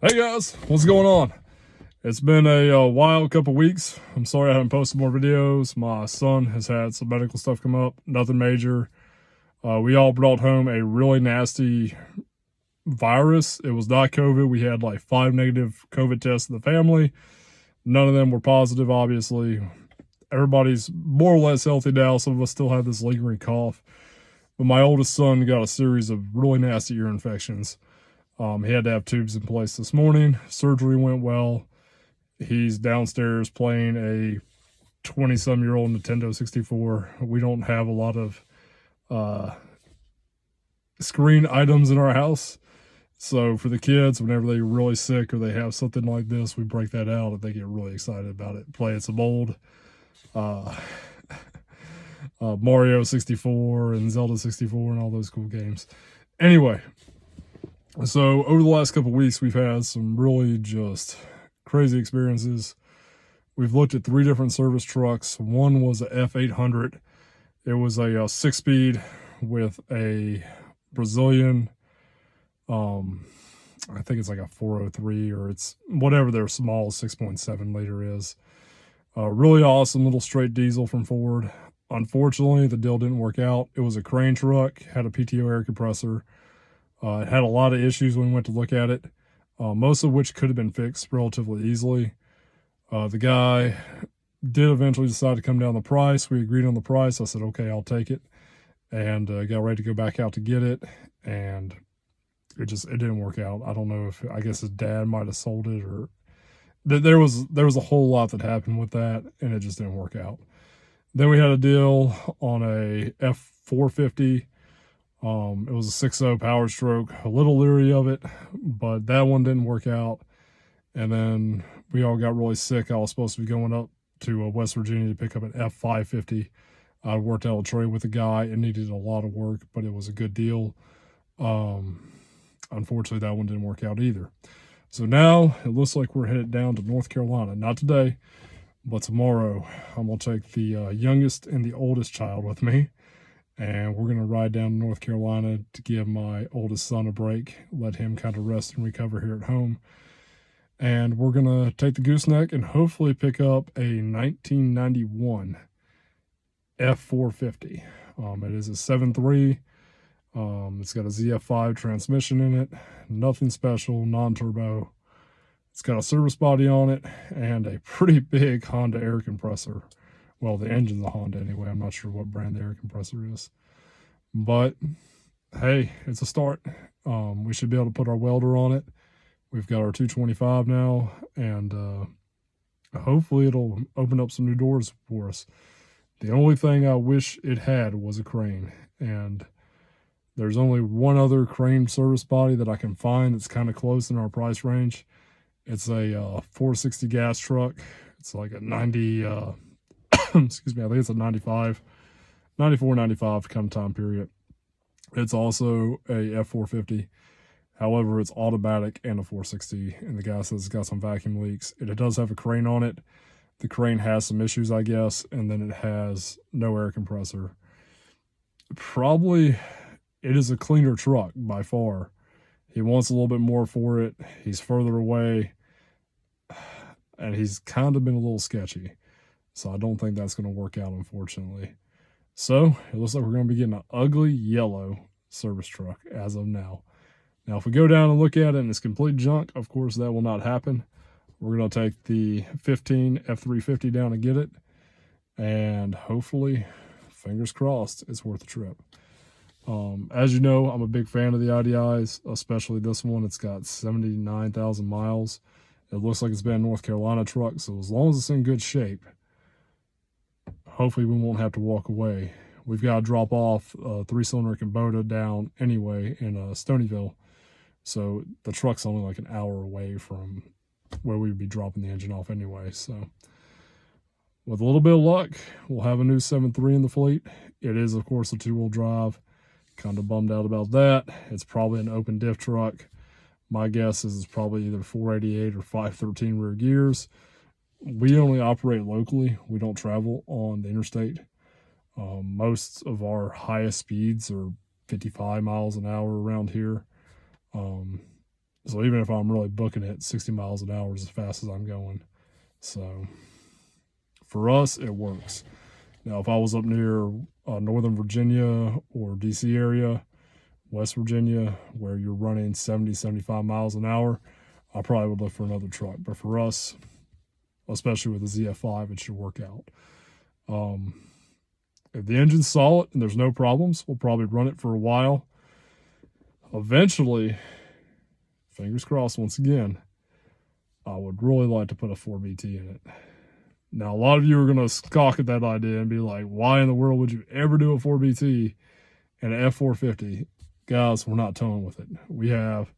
Hey guys, what's going on? It's been a wild couple weeks. I'm sorry I haven't posted more videos. My son has had some medical stuff come up, nothing major. We all brought home a really nasty virus. It was not COVID. We had like 5 negative COVID tests in the family. None of them were positive, obviously. Everybody's more or less healthy now. Some of us still have this lingering cough. But my oldest son got a series of really nasty ear infections. He had to have tubes in place this morning. Surgery went well. He's downstairs playing a 20-some-year-old Nintendo 64. We don't have a lot of screen items in our house. So for the kids, whenever they're really sick or they have something like this, we break that out and they get really excited about it. Playing some old Mario 64 and Zelda 64 and all those cool games. Anyway, so over the last couple of weeks, we've had some really just crazy experiences. We've looked at 3 different service trucks. One was a F800. It was a 6-speed with a Brazilian, I think it's like a 403, or it's whatever their small 6.7 liter is. Really awesome little straight diesel from Ford. Unfortunately, the deal didn't work out. It was a crane truck, had a PTO air compressor. It had a lot of issues when we went to look at it, most of which could have been fixed relatively easily. The guy did eventually decide to come down the price. We agreed on the price. I said, okay, I'll take it, and got ready to go back out to get it, and it didn't work out. I don't know if, I guess his dad might have sold it, or there was a whole lot that happened with that, and it just didn't work out. Then we had a deal on a F450. It was a 6.0 Power Stroke. A little leery of it, but that one didn't work out. And then we all got really sick. I was supposed to be going up to West Virginia to pick up an F550. I worked out a trade with a guy. It needed a lot of work, but it was a good deal. Unfortunately, that one didn't work out either. So now it looks like we're headed down to North Carolina. Not today, but tomorrow. I'm going to take the youngest and the oldest child with me. And we're going to ride down to North Carolina to give my oldest son a break, let him kind of rest and recover here at home. And we're going to take the gooseneck and hopefully pick up a 1991 F450. It is a 7.3. It's got a ZF5 transmission in it. Nothing special, non-turbo. It's got a service body on it and a pretty big Honda air compressor. Well, the engine's a Honda anyway. I'm not sure what brand the air compressor is. But, hey, it's a start. We should be able to put our welder on it. We've got our 225 now, and hopefully it'll open up some new doors for us. The only thing I wish it had was a crane, and there's only one other crane service body that I can find that's kind of close in our price range. It's a 460 gas truck. It's like a 90... excuse me, I think it's a 94, 95 kind of time period. It's also a F450. However, it's automatic and a 460, and the guy says it's got some vacuum leaks. It does have a crane on it. The crane has some issues, I guess, and then it has no air compressor. Probably, it is a cleaner truck by far. He wants a little bit more for it. He's further away, and he's kind of been a little sketchy. So I don't think that's going to work out, unfortunately. So it looks like we're going to be getting an ugly yellow service truck as of now. Now, if we go down and look at it and it's complete junk, of course, that will not happen. We're going to take the 15 F350 down and get it. And hopefully, fingers crossed, it's worth the trip. As you know, I'm a big fan of the IDIs, especially this one. It's got 79,000 miles. It looks like it's been a North Carolina truck, so as long as it's in good shape, hopefully we won't have to walk away. We've got to drop off a 3-cylinder Kubota down anyway in Stonyville. So the truck's only like an hour away from where we'd be dropping the engine off anyway. So with a little bit of luck, we'll have a new 7.3 in the fleet. It is, of course, a 2-wheel drive. Kind of bummed out about that. It's probably an open diff truck. My guess is it's probably either 488 or 513 rear gears. We only operate locally. We don't travel on the interstate. Most of our highest speeds are 55 miles an hour around here. So even if I'm really booking it, 60 miles an hour is as fast as I'm going. So for us, it works. Now, if I was up near Northern Virginia or DC area, West Virginia, where you're running 70, 75 miles an hour, I probably would look for another truck. But for us, especially with the ZF5, it should work out. If the engine's solid and there's no problems, we'll probably run it for a while. Eventually, fingers crossed once again, I would really like to put a 4BT in it. Now, a lot of you are going to scoff at that idea and be like, why in the world would you ever do a 4BT and an F450? Guys, we're not towing with it. We have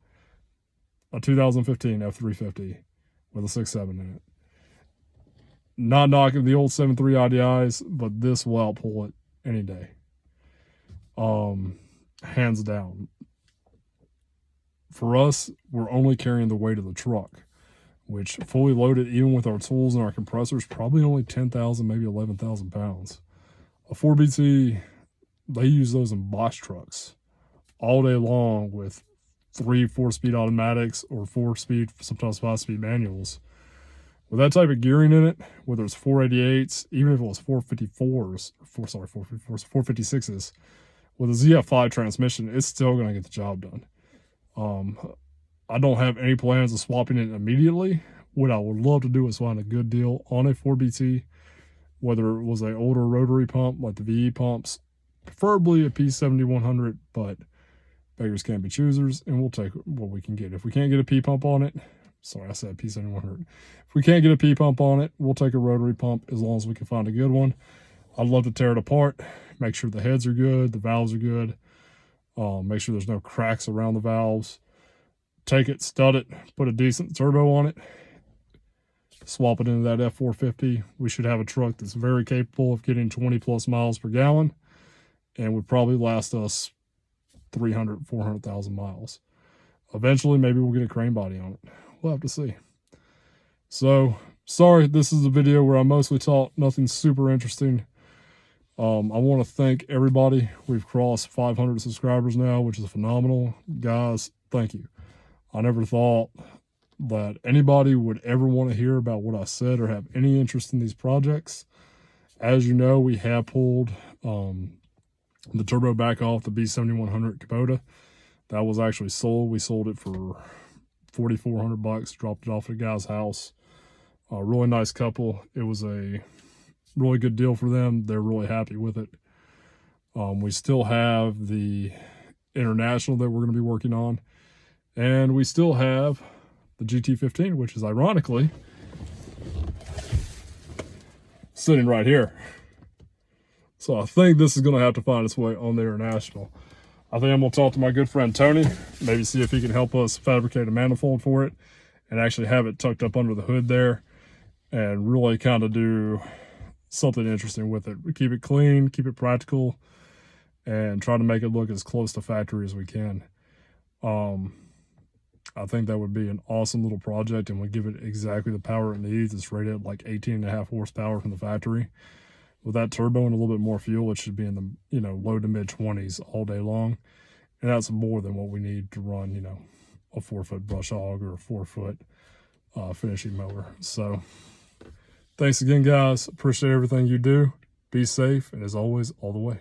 a 2015 F350 with a 6.7 in it. Not knocking the old 7.3 IDIs, but this will outpull it any day. Hands down. For us, we're only carrying the weight of the truck, which fully loaded, even with our tools and our compressors, probably only 10,000, maybe 11,000 pounds. A 4BT, they use those in box trucks all day long with 3 4-speed automatics or 4-speed, sometimes 5-speed manuals. With that type of gearing in it, whether it's 488s, even if it was 454s, 456s, with a ZF5 transmission, it's still going to get the job done. I don't have any plans of swapping it immediately. What I would love to do is find a good deal on a 4BT, whether it was an older rotary pump like the VE pumps, preferably a P7100, but beggars can't be choosers, and we'll take what we can get. If we can't get a P pump on it, sorry, I said P7100. If we can't get a P pump on it, we'll take a rotary pump as long as we can find a good one. I'd love to tear it apart, make sure the heads are good, the valves are good, make sure there's no cracks around the valves. Take it, stud it, put a decent turbo on it, swap it into that F450. We should have a truck that's very capable of getting 20 plus miles per gallon and would probably last us 300, 400,000 miles. Eventually, maybe we'll get a crane body on it. We'll have to see. So, sorry, this is a video where I mostly talk, nothing super interesting. I want to thank everybody. We've crossed 500 subscribers now, which is phenomenal. Guys, thank you. I never thought that anybody would ever want to hear about what I said or have any interest in these projects. As you know, we have pulled the turbo back off the B7100 Kubota. That was actually sold. We sold it for $4,400, dropped it off at a guy's house. A really nice couple. It was a really good deal for them. They're really happy with it. We still have the International that we're going to be working on. And we still have the GT15, which is ironically sitting right here. So I think this is going to have to find its way on the International. I think I'm going to talk to my good friend Tony, maybe see if he can help us fabricate a manifold for it and actually have it tucked up under the hood there and really kind of do something interesting with it. We keep it clean, keep it practical, and try to make it look as close to factory as we can. I think that would be an awesome little project and would give it exactly the power it needs. It's rated at like 18.5 horsepower from the factory. With that turbo and a little bit more fuel, it should be in the, low to mid 20s all day long. And that's more than what we need to run, a 4-foot brush hog or a 4-foot finishing mower. So thanks again, guys. Appreciate everything you do. Be safe. And as always, all the way.